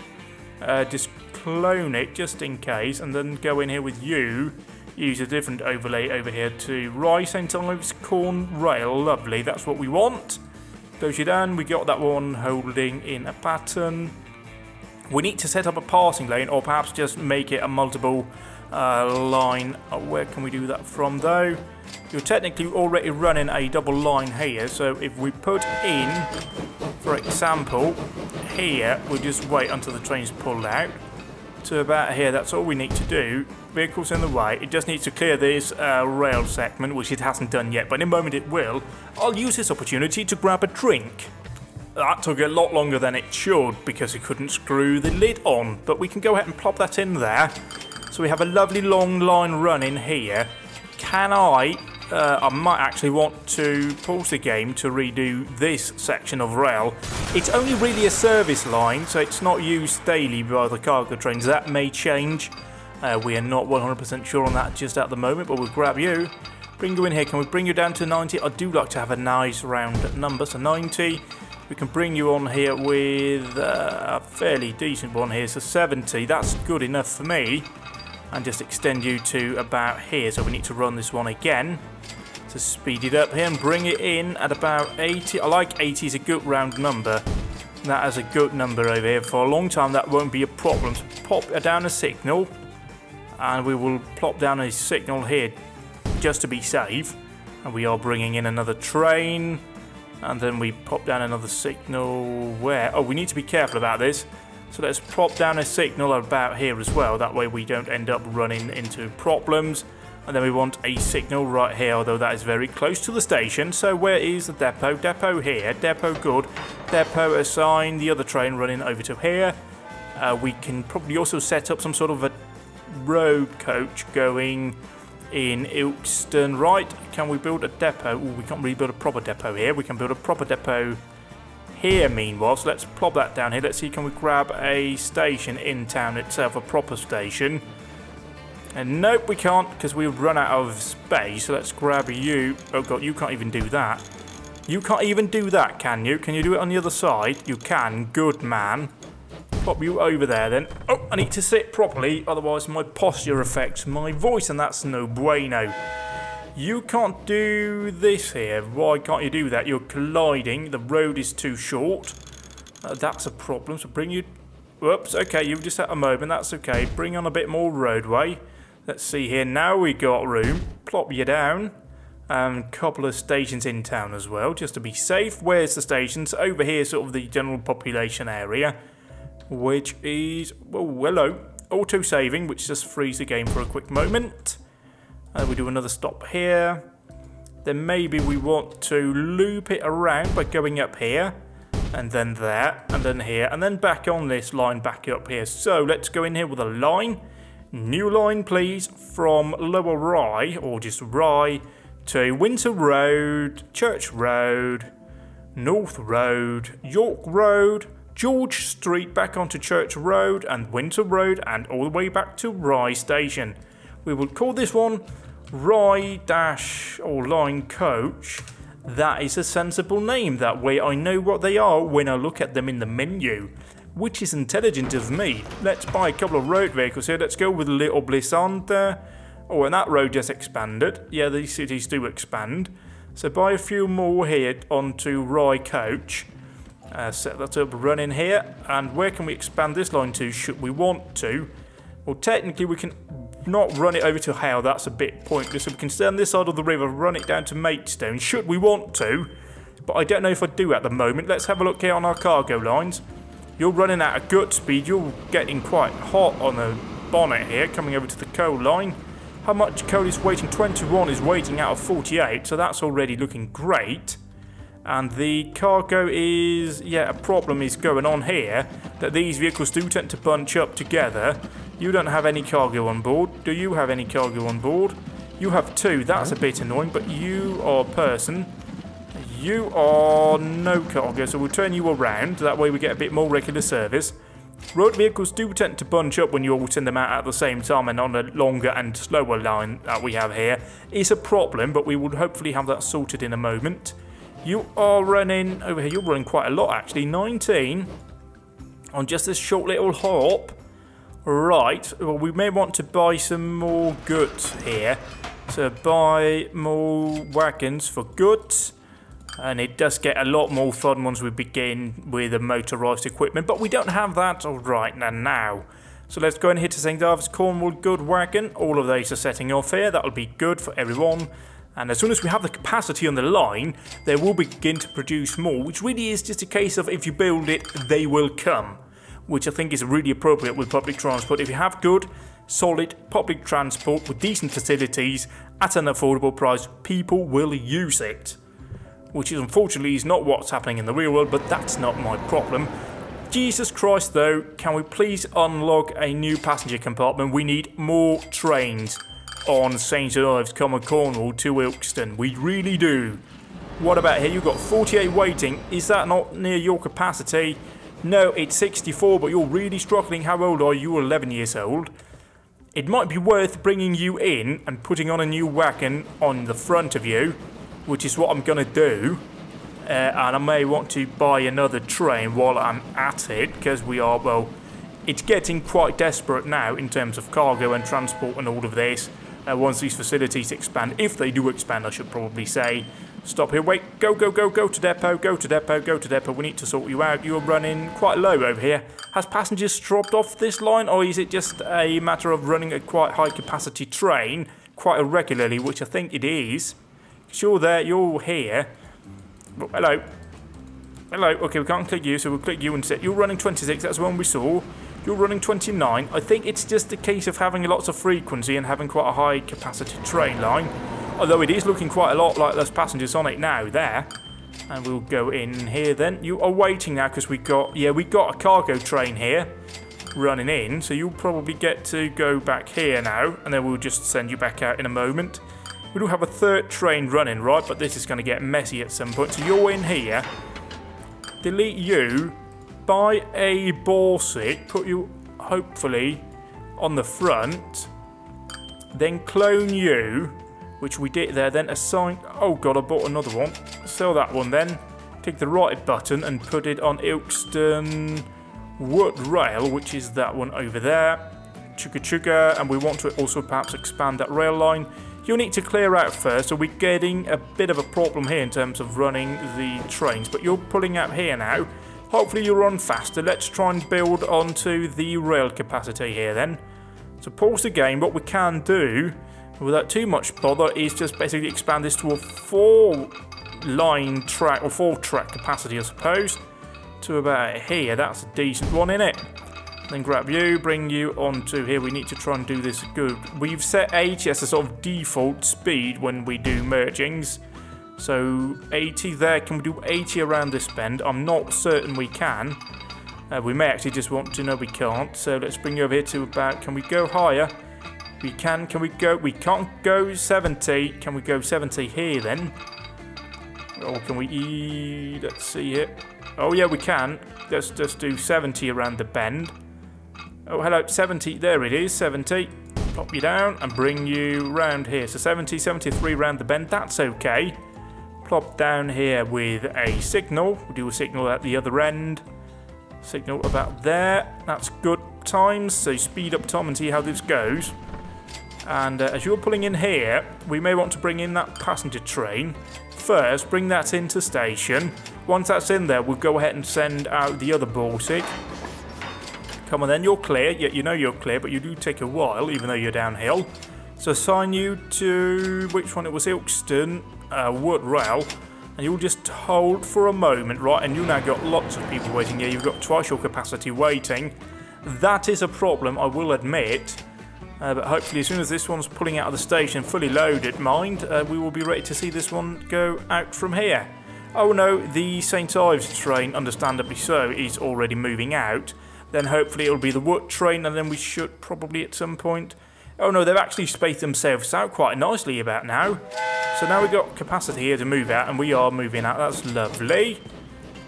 A: Just clone it just in case, and then go in here with you. Use a different overlay over here to Rye St Ives Corn Rail. Lovely, that's what we want. Close you down, we got that one holding in a pattern. We need to set up a passing lane, or perhaps just make it a multiple line. Where can we do that from though? You're technically already running a double line here, so if we put in, for example, here, we'll just wait until the train's pulled out. To about here, that's all we need to do. Vehicles in the way. It just needs to clear this rail segment, which it hasn't done yet, but in a moment it will. I'll use this opportunity to grab a drink. That took a lot longer than it should because it couldn't screw the lid on, but we can go ahead and plop that in there. So we have a lovely long line running here. Can I might actually want to pause the game to redo this section of rail. It's only really a service line, so it's not used daily by the cargo trains. That may change. We are not 100% sure on that just at the moment, but we'll grab you. Bring you in here. Can we bring you down to 90? I do like to have a nice round number, so 90. We can bring you on here with a fairly decent one here, so 70. That's good enough for me. And just extend you to about here. So we need to run this one again. So speed it up here and bring it in at about 80. I like 80 is a good round number. That is a good number over here. For a long time that won't be a problem. So pop down a signal. And we will plop down a signal here just to be safe. And we are bringing in another train. And then we pop down another signal where? Oh, we need to be careful about this. So let's prop down a signal about here as well. That way we don't end up running into problems. And then we want a signal right here, although that is very close to the station. So where is the depot? Depot here. Depot good. Depot assign the other train running over to here. We can probably also set up some sort of a road coach going in Ilkeston. Right, can we build a depot? Ooh, we can't really build a proper depot here. We can build a proper depot here meanwhile. So let's plop that down here. Let's see, can we grab a station in town itself, a proper station? And nope, we can't, because we've run out of space. So let's grab you. Oh god, you can't even do that. You can't even do that, can you? Can you do it on the other side? You can. Good man. Pop you over there then. Oh, I need to sit properly, otherwise my posture affects my voice, and that's no bueno. You can't do this here. Why can't you do that? You're colliding. The road is too short. That's a problem. So bring you... Whoops, okay, you've just had a moment. That's okay. Bring on a bit more roadway. Let's see here. Now we got room. Plop you down. A couple of stations in town as well, just to be safe. Where's the stations? Over here, sort of the general population area, which is... Oh, hello. Auto-saving, which just frees the game for a quick moment. We do another stop here. Then maybe we want to loop it around by going up here. And then there. And then here. And then back on this line back up here. So let's go in here with a line. New line, please, from Lower Rye, or just Rye, to Winter Road, Church Road, North Road, York Road, George Street, back onto Church Road, and Winter Road, and all the way back to Rye Station. We will call this one Rye Dash or Line Coach. That is a sensible name. That way I know what they are when I look at them in the menu. Which is intelligent of me. Let's buy a couple of road vehicles here. Let's go with Little Blissante. Oh, and that road just expanded. Yeah, these cities do expand. So buy a few more here onto Rye Coach. Set that up running here. And where can we expand this line to, should we want to? Well, technically we can not run it over to Hale. That's a bit pointless. So we can stay on this side of the river, run it down to Maidstone, should we want to. But I don't know if I do at the moment. Let's have a look here on our cargo lines. You're running at a good speed. You're getting quite hot on the bonnet here, coming over to the coal line. How much coal is waiting? 21 is waiting out of 48, so that's already looking great. And the cargo is... yeah, a problem is going on here, that these vehicles do tend to bunch up together. You don't have any cargo on board. Do you have any cargo on board? You have two. That's a bit annoying, but you are a person... You are no cargo, so we'll turn you around. That way we get a bit more regular service. Road vehicles do tend to bunch up when you all send them out at the same time, and on a longer and slower line that we have here is a problem, but we will hopefully have that sorted in a moment. You are running, over here, you're running quite a lot actually, 19 on just this short little hop. Right, well we may want to buy some more goods here. So buy more wagons for goods. And it does get a lot more fun once we begin with the motorised equipment, but we don't have that right now. So let's go and hit to St. Ives, Cornwall, good wagon. All of these are setting off here. That'll be good for everyone. And as soon as we have the capacity on the line, they will begin to produce more, which really is just a case of if you build it, they will come. Which I think is really appropriate with public transport. If you have good, solid public transport with decent facilities at an affordable price, people will use it. Which is unfortunately is not what's happening in the real world, but that's not my problem. Jesus Christ though, can we please unlock a new passenger compartment? We need more trains on St. Ives, Cornwall to Ilkeston. We really do. What about here? You've got 48 waiting. Is that not near your capacity? No, it's 64, but you're really struggling. How old are you? You're 11 years old. It might be worth bringing you in and putting on a new wagon on the front of you, which is what I'm going to do. And I may want to buy another train while I'm at it, because we are, well, it's getting quite desperate now in terms of cargo and transport and all of this. Once these facilities expand, if they do expand, I should probably say. Stop here, wait, go to depot, go to depot, we need to sort you out. You're running quite low over here. Has passengers dropped off this line, or is it just a matter of running a quite high capacity train quite irregularly, which I think it is. You're there, you're here. Oh, hello. Hello, okay, we can't click you, so we'll click you instead. You're running 26, that's the one we saw. You're running 29. I think it's just a case of having lots of frequency and having quite a high capacity train line. Although it is looking quite a lot like there's passengers on it now there. And we'll go in here then. You are waiting now because we got a cargo train here running in. So you'll probably get to go back here now. And then we'll just send you back out in a moment. We do have a third train running, right? But this is going to get messy at some point. So you're in here. Delete you. Buy a Borsic. Put you, hopefully, on the front. Then clone you. Which we did there, then assign... Oh god, I bought another one. Sell that one then. Take the right button and put it on Ilkeston Wood Rail, which is that one over there. Chugga. And we want to also perhaps expand that rail line. You'll need to clear out first, so we're getting a bit of a problem here in terms of running the trains. But you're pulling out here now. Hopefully you'll run faster. Let's try and build onto the rail capacity here then. So pause the game. What we can do... without too much bother is just basically expand this to a 4-line track or 4-track capacity, I suppose, to about here. That's a decent one, innit? Then grab you, bring you onto here. We need to try and do this good. We've set 80 as a sort of default speed when we do mergings. So 80 there. Can we do 80 around this bend? I'm not certain we can. We may actually just want to. No, we can't. So let's bring you over here to about... Can we go higher? We can we go? We can't go 70. Can we go 70 here then? Or can we... Let's see here. Oh yeah, we can. Let's just do 70 around the bend. Oh, hello, 70. There it is, 70. Pop you down and bring you round here. So 70, 73 round the bend. That's okay. Plop down here with a signal. We'll do a signal at the other end. Signal about there. That's good times. So speed up Tom and see how this goes. And as you're pulling in here, we may want to bring in that passenger train. First, bring that into station. Once that's in there, we'll go ahead and send out the other Baltic. Come on then, you're clear. Yeah, you know you're clear, but you do take a while, even though you're downhill. So assign you to, which one it was, Ilkeston Wood Rail. And you'll just hold for a moment, right? And you've now got lots of people waiting here. You've got twice your capacity waiting. That is a problem, I will admit. But hopefully as soon as this one's pulling out of the station, fully loaded, mind, we will be ready to see this one go out from here. Oh no, the St Ives train, understandably so, is already moving out. Then hopefully it'll be the Wood train, and then we should probably at some point... Oh no, they've actually spaced themselves out quite nicely about now. So now we've got capacity here to move out, and we are moving out. That's lovely.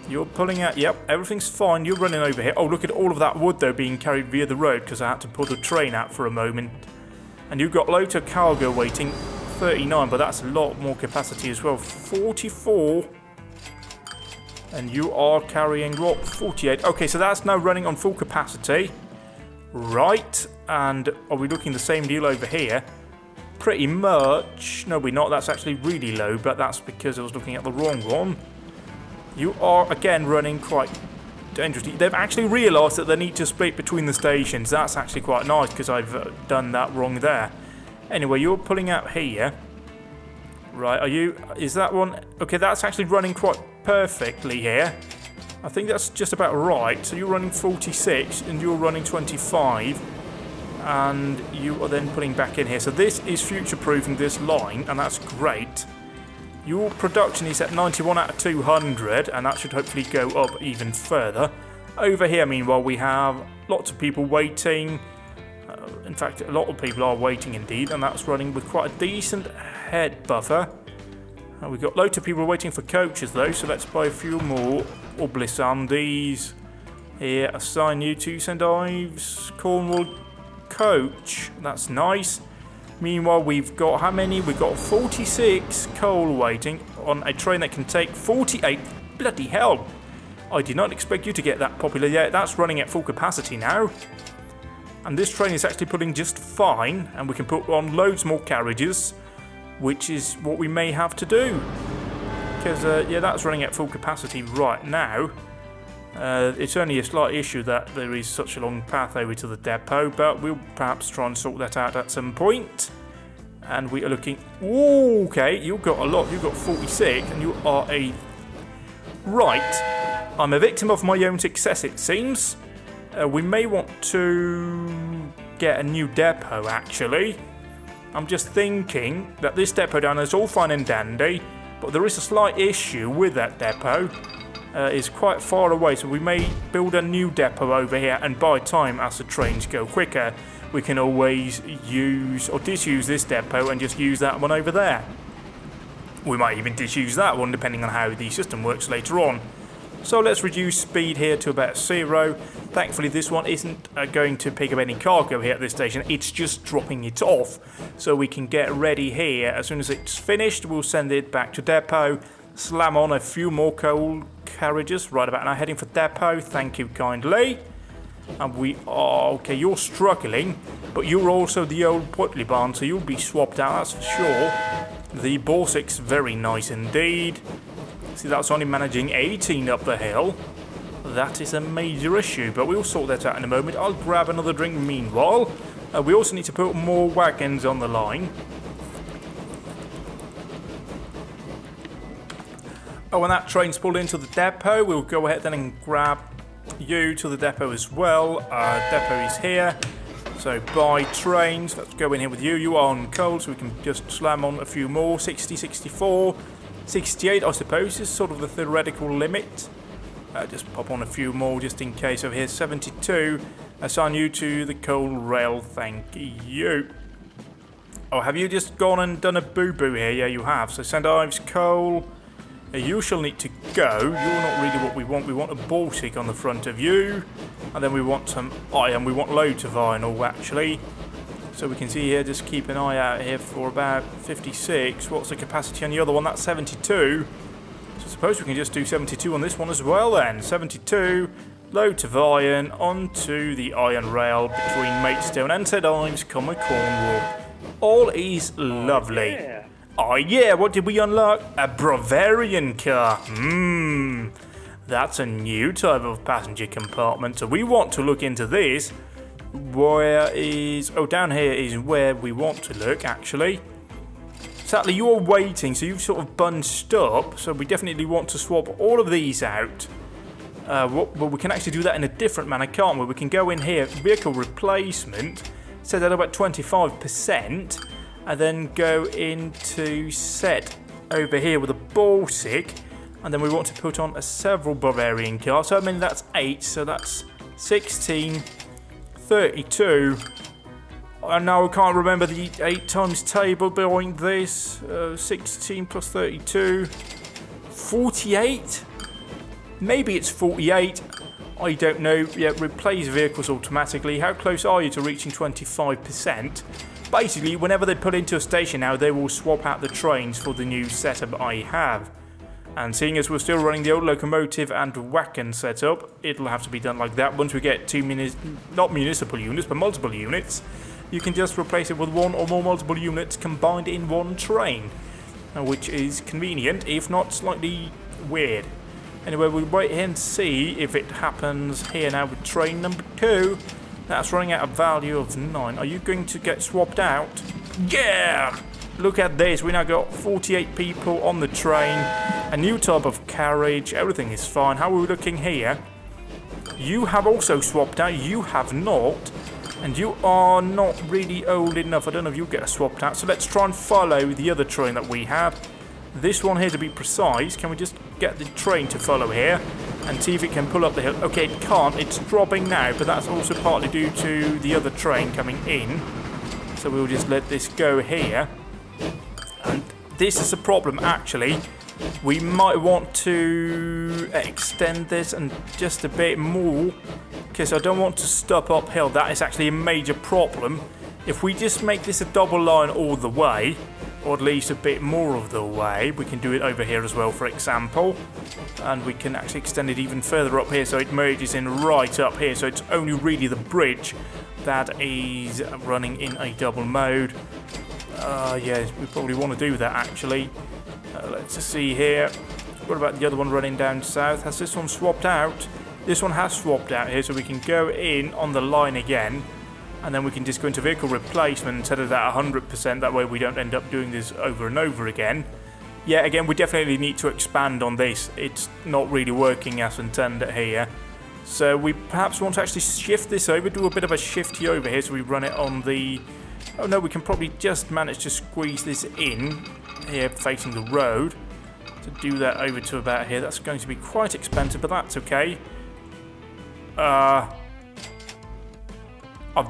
A: You're pulling out, yep, everything's fine. You're running over here. Oh, look at all of that wood, though, being carried via the road because I had to pull the train out for a moment. And you've got loads of cargo waiting, 39, but that's a lot more capacity as well. 44. And you are carrying, what, 48. Okay, so that's now running on full capacity. Right, and are we looking the same deal over here? Pretty much. No, we're not. That's actually really low, but that's because I was looking at the wrong one. You are, again, running quite dangerously. They've actually realised that they need to split between the stations. That's actually quite nice because I've done that wrong there. Anyway, you're pulling out here. Right, are you... Is that one... Okay, that's actually running quite perfectly here. I think that's just about right. So you're running 46 and you're running 25. And you are then putting back in here. So this is future-proofing this line, and that's great. Your production is at 91 out of 200, and that should hopefully go up even further. Over here, meanwhile, we have lots of people waiting. In fact, a lot of people are waiting indeed, and that's running with quite a decent head buffer. We've got loads of people waiting for coaches, though, so let's buy a few more. Or Blissandies. Here, assign you to St Ives Cornwall coach. That's nice. Meanwhile, we've got how many? We've got 46 coal waiting on a train that can take 48. Bloody hell. I did not expect you to get that popular yet. That's running at full capacity now. And this train is actually pulling just fine. And we can put on loads more carriages, which is what we may have to do. Because, yeah, that's running at full capacity right now. It's only a slight issue that there is such a long path over to the depot, but we'll perhaps try and sort that out at some point. And we are looking... Ooh, okay, you've got a lot. You've got 46, and you are a... Right. I'm a victim of my own success, it seems. We may want to get a new depot, actually. I'm just thinking that this depot down there is all fine and dandy, but there is a slight issue with that depot. It's quite far away, so we may build a new depot over here, and by time as the trains go quicker, we can always use or disuse this depot and just use that one over there. We might even disuse that one depending on how the system works later on. So let's reduce speed here to about 0. Thankfully this one isn't going to pick up any cargo here at this station, it's just dropping it off. So we can get ready here. As soon as it's finished, we'll send it back to depot, slam on a few more coal carriages right about now, heading for depot. Thank you kindly. And we are, okay, you're struggling, but you're also the old Whitley barn, so you'll be swapped out, that's for sure. The Borsik's very nice indeed. See, that's only managing 18 up the hill. That is a major issue, but we'll sort that out in a moment. I'll grab another drink meanwhile. We also need to put more wagons on the line. Oh, when that train's pulled into the depot, we'll go ahead then and grab you to the depot as well. Depot is here. So by trains, let's go in here with you. You are on coal, so we can just slam on a few more. 60, 64, 68, I suppose, is sort of the theoretical limit. Just pop on a few more just in case. Over here, 72. Assign you to the coal rail, thank you. Oh, have you just gone and done a boo-boo here? Yeah, you have. So send Ives coal. You shall need to go. You're not really what we want. We want a Baltic on the front of you. And then we want some iron. We want loads of iron, actually. So we can see here, just keep an eye out here for about 56. What's the capacity on the other one? That's 72. So I suppose we can just do 72 on this one as well then. 72, loads of iron onto the iron rail between Maidstone and St Ives, Cornwall. All is lovely.
B: Yeah.
A: Oh yeah, what did we unlock? A Bavarian car. That's a new type of passenger compartment. So we want to look into this. Where is... oh, down here is where we want to look, actually. Sadly, you're waiting, so you've sort of bunched up. So we definitely want to swap all of these out. Well, we can actually do that in a different manner, can't we? We can go in here, vehicle replacement, set that up at 25%, and then go into set over here with a Baltic, and then we want to put on several Bavarian cars. So I mean that's 8, so that's 16, 32. And now I can't remember the 8 times table behind this. 16 plus 32, 48. Maybe it's 48. I don't know. Yeah, replace vehicles automatically. How close are you to reaching 25%? Basically, whenever they put into a station now, they will swap out the trains for the new setup I have. And seeing as we're still running the old locomotive and wagon setup, it'll have to be done like that. Once we get not municipal units, but multiple units, you can just replace it with one or more multiple units combined in one train, which is convenient, if not slightly weird. Anyway, we'll wait here and see if it happens here now with train number 2. That's running out of value of 9. Are you going to get swapped out? Yeah! Look at this. We now got 48 people on the train. A new type of carriage. Everything is fine. How are we looking here? You have also swapped out. You have not. And you are not really old enough. I don't know if you'll get swapped out. So let's try and follow the other train that we have. This one here to be precise. Can we just get the train to follow here and see if it can pull up the hill? Okay, it can't. It's dropping now, but that's also partly due to the other train coming in. So we'll just let this go here. And this is a problem, actually. We might want to extend this and just a bit more, because I don't want to stop uphill. That is actually a major problem. If we just make this a double line all the way, or at least a bit more of the way, we can do it over here as well, for example. And we can actually extend it even further up here, so it merges in right up here. So it's only really the bridge that is running in a double mode. Yeah, we probably want to do that, actually. Let's just see here. What about the other one running down south? Has this one swapped out? This one has swapped out here, so we can go in on the line again. And then we can just go into vehicle replacement and set it at 100%. That way we don't end up doing this over and over again. Yeah, again, we definitely need to expand on this. It's not really working as intended here. So we perhaps want to actually shift this over, do a bit of a shifty over here, so we run it on the... Oh no, we can probably just manage to squeeze this in here facing the road. To do that over to about here, that's going to be quite expensive, but that's okay. I've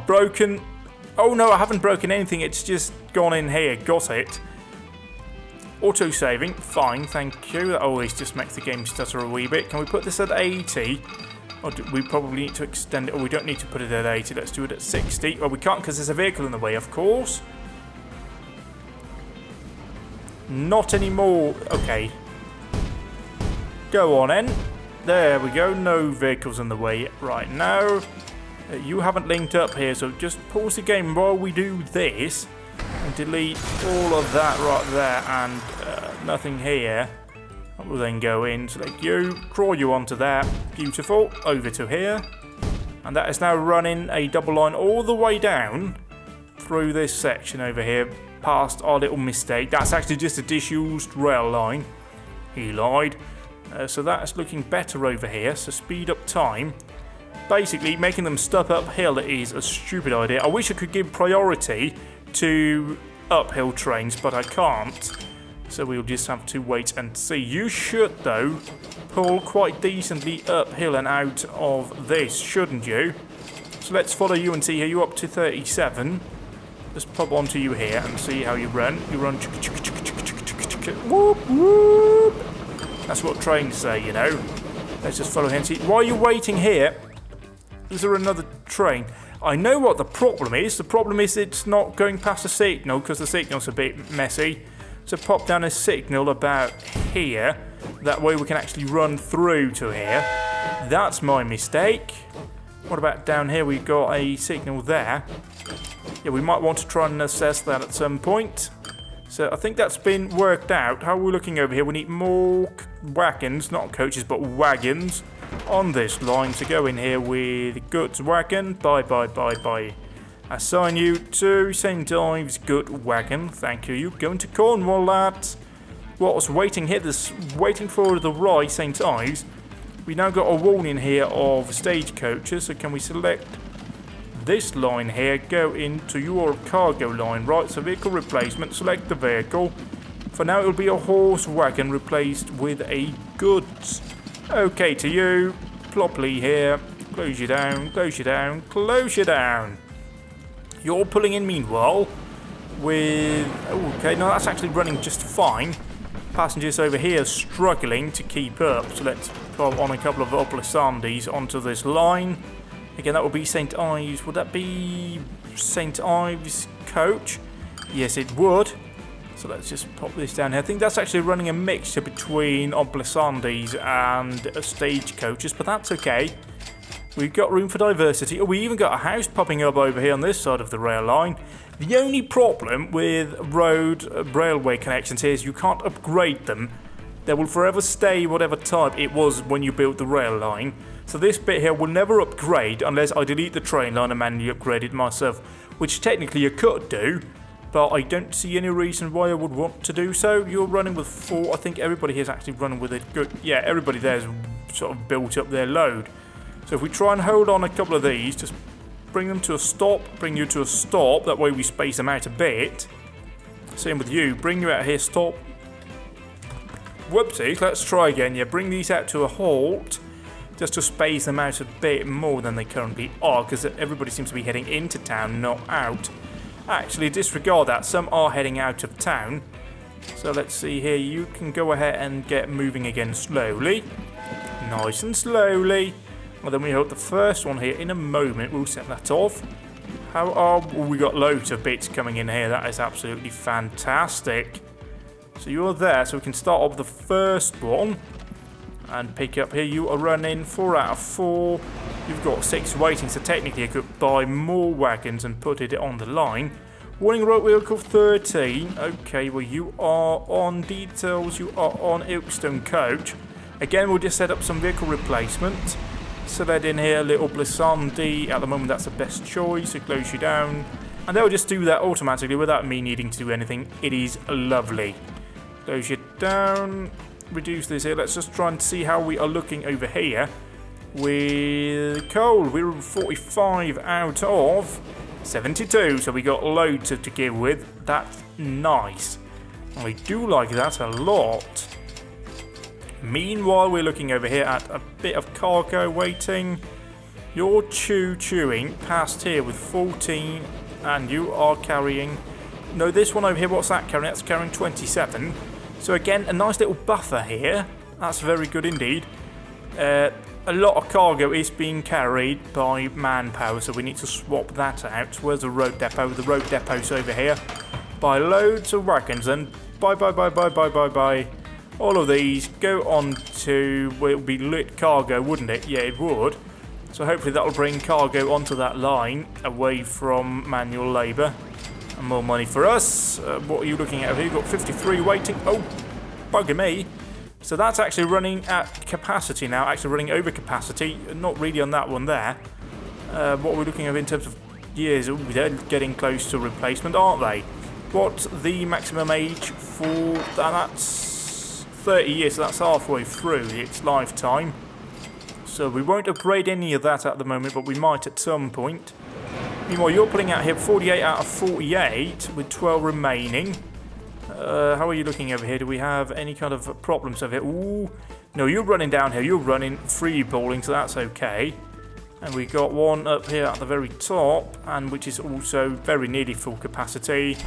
A: broken... Oh no, I haven't broken anything, it's just gone in here, got it. Auto-saving, fine, thank you. That always just makes the game stutter a wee bit. Can we put this at 80? Or do we probably need to extend it, or we don't need to put it at 80, let's do it at 60. Well, we can't because there's a vehicle in the way, of course. Not anymore, okay. Go on then. There we go, no vehicles in the way right now. You haven't linked up here, so just pause the game while we do this. And delete all of that right there, and nothing here. That will then go in, select you, draw you onto that. Beautiful, over to here. And that is now running a double line all the way down through this section over here, past our little mistake. That's actually just a disused rail line. He lied. So that's looking better over here, so speed up time. Basically, making them stop uphill is a stupid idea. I wish I could give priority to uphill trains, but I can't. So we'll just have to wait and see. You should, though, pull quite decently uphill and out of this, shouldn't you? So let's follow you and see here. You're up to 37. Just pop onto you here and see how you run. You run... Whoop, whoop. That's what trains say, you know. Let's just follow him and see. While you're waiting here, is there another train? I know what the problem is. The problem is it's not going past the signal because the signal's a bit messy. So pop down a signal about here. That way we can actually run through to here. That's my mistake. What about down here? We've got a signal there. Yeah, we might want to try and assess that at some point. So I think that's been worked out. How are we looking over here? We need more wagons, not coaches, but wagons on this line to go in here with goods wagon. Bye. Assign you to St. Ives good wagon. Thank you. You're going to Cornwall, lads. What was waiting here? This waiting for the right St. Ives. We now got a warning here of stagecoaches. So can we select this line here? Go into your cargo line. Right. So vehicle replacement. Select the vehicle. For now, it'll be a horse wagon replaced with a goods. Okay, to you. Plopply here. Close you down. Close you down. Close you down. You're pulling in meanwhile with... Oh, okay, no, that's actually running just fine. Passengers over here struggling to keep up. So let's put on a couple of Oblisandis onto this line. Again, that will be St. Ives. Would that be St. Ives coach? Yes, it would. So let's just pop this down here. I think that's actually running a mixture between Oblisandis and stagecoaches, but that's okay. We've got room for diversity. Oh, we even got a house popping up over here on this side of the rail line. The only problem with railway connections here is you can't upgrade them. They will forever stay whatever type it was when you built the rail line. So this bit here will never upgrade unless I delete the train line and manually upgrade it myself, which technically I could do, but I don't see any reason why I would want to do so. You're running with 4. I think everybody here is actually running with a good... Yeah, everybody there has sort of built up their load. So if we try and hold on a couple of these, just bring them to a stop, bring you to a stop, that way we space them out a bit. Same with you, bring you out here, stop. Whoopsies, let's try again. Yeah, bring these out to a halt, just to space them out a bit more than they currently are, because everybody seems to be heading into town, not out. Actually, disregard that, some are heading out of town. So let's see here, you can go ahead and get moving again slowly. Nice and slowly. Well, then we hope the first one here in a moment. We'll set that off. How are we? Got loads of bits coming in here. That is absolutely fantastic. So you're there, so we can start off the first one and pick up here. You are running 4 out of 4. You've got 6 waiting, so technically I could buy more wagons and put it on the line. Warning road vehicle 13. Okay, well you are on details. You are on Ilkstone coach. Again, we'll just set up some vehicle replacement. Select in here, little Blissandi. At the moment, that's the best choice. It close you down. And they'll just do that automatically without me needing to do anything. It is lovely. Close you down. Reduce this here. Let's just try and see how we are looking over here. with coal. We're 45 out of 72, so we got loads to give with. That's nice. I do like that a lot. Meanwhile, we're looking over here at a bit of cargo waiting. You're chewing past here with 14, and you are carrying... No, this one over here, what's that carrying? That's carrying 27. So again, a nice little buffer here. That's very good indeed. A lot of cargo is being carried by manpower, so we need to swap that out. Where's the road depot? The road depot's over here. Buy loads of wagons and buy. All of these go on to, well, it would be lit cargo, wouldn't it? Yeah, it would. So hopefully that'll bring cargo onto that line, away from manual labour. And more money for us. What are you looking at over here? You've got 53 waiting. Oh, bugger me. So that's actually running at capacity now, actually running over capacity. Not really on that one there. What are we looking at in terms of years? Ooh, they're getting close to replacement, aren't they? What's the maximum age for... That's 30 years, so that's halfway through its lifetime. So we won't upgrade any of that at the moment, but we might at some point. Meanwhile, you're putting out here 48 out of 48 with 12 remaining. How are you looking over here? Do we have any kind of problems over here? Ooh, no, you're running down here. You're running free balling, so that's okay. And we got one up here at the very top, and which is also very nearly full capacity.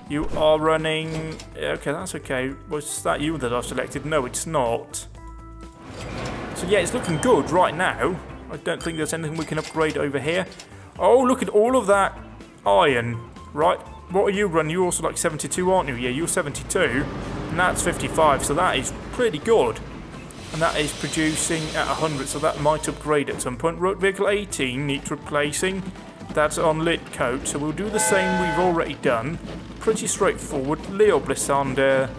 A: You are running... Okay, that's okay. Was that you that I've selected? No, it's not. So yeah, it's looking good right now. I don't think there's anything we can upgrade over here. Oh, look at all of that iron. Right, what are you running? You're also like 72, aren't you? Yeah, you're 72, and that's 55, so that is pretty good. And that is producing at 100, so that might upgrade at some point. Road vehicle 18 needs replacing. That's on lit coat, so we'll do the same we've already done. Pretty straightforward. Leo Blissander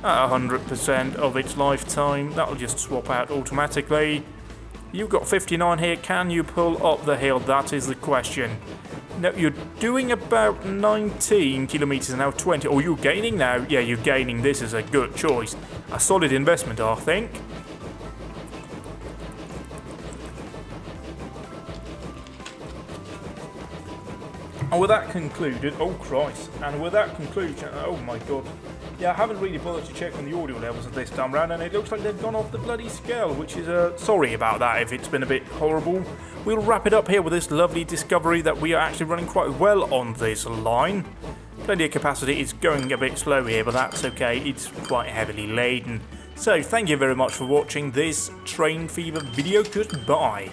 A: at 100% of its lifetime. That'll just swap out automatically. You've got 59 here. Can you pull up the hill? That is the question. No, you're doing about 19 kilometers an hour, 20. Oh, you're gaining now? Yeah, you're gaining. This is a good choice. A solid investment, I think. And with that concluded, oh Christ, and with that conclusion, oh my god. Yeah, I haven't really bothered to check on the audio levels of this time round, and it looks like they've gone off the bloody scale, which is, sorry about that if it's been a bit horrible. We'll wrap it up here with this lovely discovery that we are actually running quite well on this line. Plenty of capacity. It's going a bit slow here, but that's okay. It's quite heavily laden. So, thank you very much for watching this TrainFever video. Goodbye.